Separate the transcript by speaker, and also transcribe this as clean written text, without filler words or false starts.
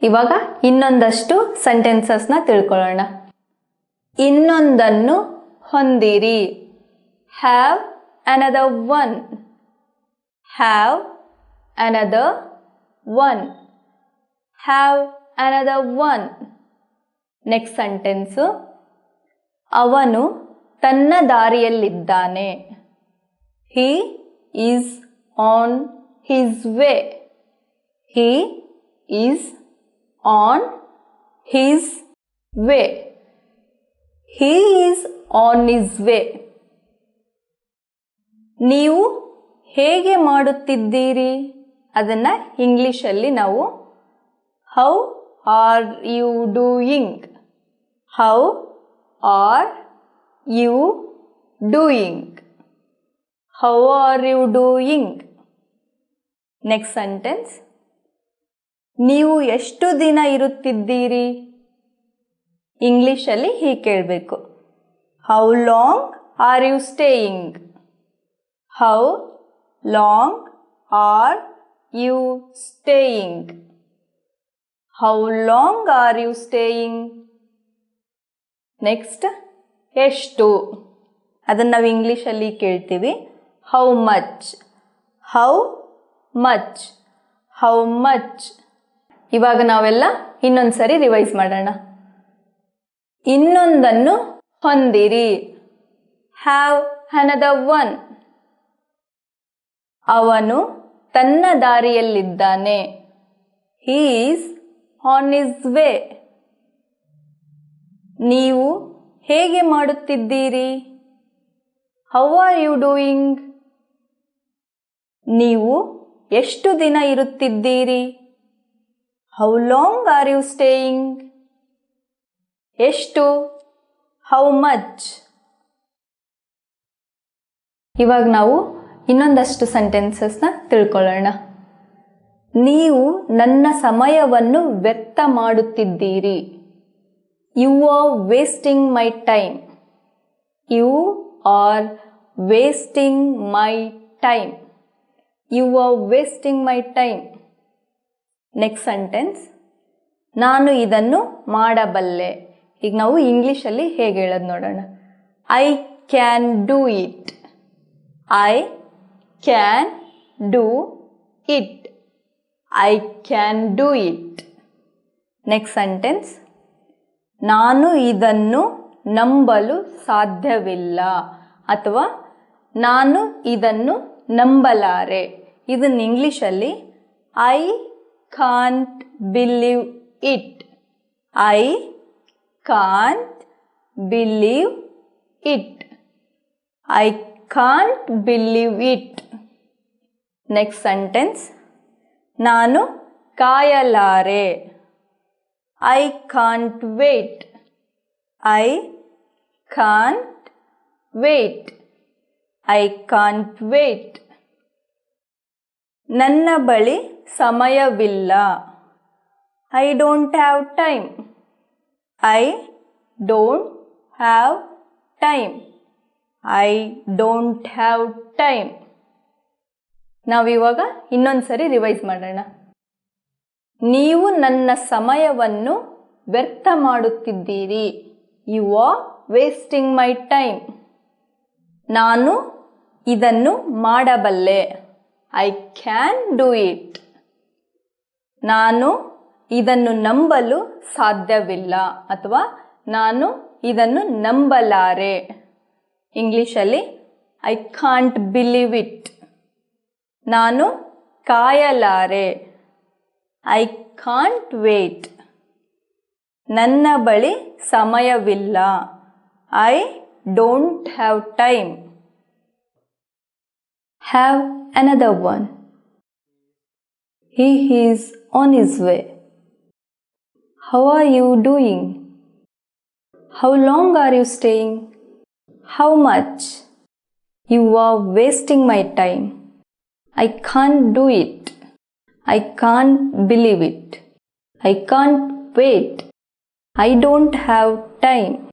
Speaker 1: ಇವಾಗ ಇನ್ನೊಂದಷ್ಟು ಸೆಂಟೆನ್ಸಸ್ನ ತಿಳ್ಕೊಳ್ಳೋಣ. ಇನ್ನೊಂದನ್ನು ಹೊಂದಿರಿ. Have another one. Have another one. Have another one. Next sentence. ಅವನು ತನ್ನ ದಾರಿಯಲ್ಲಿದ್ದಾನೆ. He is on his way. He is on his way. He is on his way. ನೀವು ಹೇಗೆ ಮಾಡುತ್ತಿದ್ದೀರಿ ಅದನ್ನು ಇಂಗ್ಲಿಷಲ್ಲಿ ನಾವು how are you doing. How are you doing. How are you doing. Next sentence. ನೀವು ಎಷ್ಟು ದಿನ ಇರುತ್ತಿದ್ದೀರಿ. ಇಂಗ್ಲಿಷಲ್ಲಿ ಹೀಗೆ ಕೇಳಬೇಕು. How long are you staying. How long are you staying. How long are you staying. Next ಎಷ್ಟು ಅದನ್ನು ನಾವು ಇಂಗ್ಲೀಷಲ್ಲಿ ಕೇಳ್ತೀವಿ. How much. How much. How much. ಇವಾಗ ನಾವೆಲ್ಲ ಇನ್ನೊಂದು ಸರಿ ರಿವೈಸ್ ಮಾಡೋಣ. ಇನ್ನೊಂದನ್ನು ಹೊಂದಿರಿ. Have another one. ಅವನು ತನ್ನ ದಾರಿಯಲ್ಲಿದ್ದಾನೆ. He is on his way. ನೀವು ಹೇಗೆ ಮಾಡುತ್ತಿದ್ದೀರಿ. How are you doing? ನೀವು ಎಷ್ಟು ದಿನ ಇರುತ್ತಿದ್ದೀರಿ. How long are you staying? ಎಷ್ಟು. How much. ಇವಾಗ ನಾವು ಇನ್ನೊಂದಷ್ಟು ಸೆಂಟೆನ್ಸಸ್ನ ತಿಳ್ಕೊಳ್ಳೋಣ. ನೀವು ನನ್ನ ಸಮಯವನ್ನು ವ್ಯರ್ಥ ಮಾಡುತ್ತಿದ್ದೀರಿ. You are wasting my time. You are wasting my time. You are wasting my time. Next sentence. ನಾನು ಇದನ್ನು ಮಾಡಬಲ್ಲೆ. ಈಗ ನಾವು ಇಂಗ್ಲೀಷಲ್ಲಿ ಹೇಗೆ ಹೇಳೋದು ನೋಡೋಣ. I can do it. I can do it. I can do it. Next sentence. ನಾನು ಇದನ್ನು ನಂಬಲು ಸಾಧ್ಯವಿಲ್ಲ ಅಥವಾ ನಾನು ಇದನ್ನು ನಂಬಲಾರೆ. ಇದನ್ನು ಇಂಗ್ಲೀಷಲ್ಲಿ I can't believe it. I can't believe it. I can't believe it. Next sentence. ನಾನು ಕಾಯಲಾರೆ. I can't wait. I can't wait. I can't wait. ನನ್ನ ಬಳಿ ಸಮಯವಿಲ್ಲ. I don't have time. I don't have time. I don't have time. ನಾವಿವಾಗ ಇನ್ನೊಂದು ಸರಿ revise ಮಾಡೋಣ. ನೀವು ನನ್ನ ಸಮಯವನ್ನು ವ್ಯರ್ಥ ಮಾಡುತ್ತಿದ್ದೀರಿ. You are wasting my time. ನಾನು ಇದನ್ನು ಮಾಡಬಲ್ಲೆ. I can do it. ನಾನು ಇದನ್ನು ನಂಬಲು ಸಾಧ್ಯವಿಲ್ಲ ಅಥವಾ ನಾನು ಇದನ್ನು ನಂಬಲಾರೆ. ಇಂಗ್ಲೀಷಲ್ಲಿ ಐ ಕಾಂಟ್ ಬಿಲೀವ್ ಇಟ್. ನಾನು ಕಾಯಲಾರೆ. I can't wait. ನನ್ನ ಬಳಿ ಸಮಯವಿಲ್ಲ. I don't have time. Have another one. He is on his way. How are you doing? How long are you staying? How much? You are wasting my time. I can't do it. I can't believe it. I can't wait. I don't have time.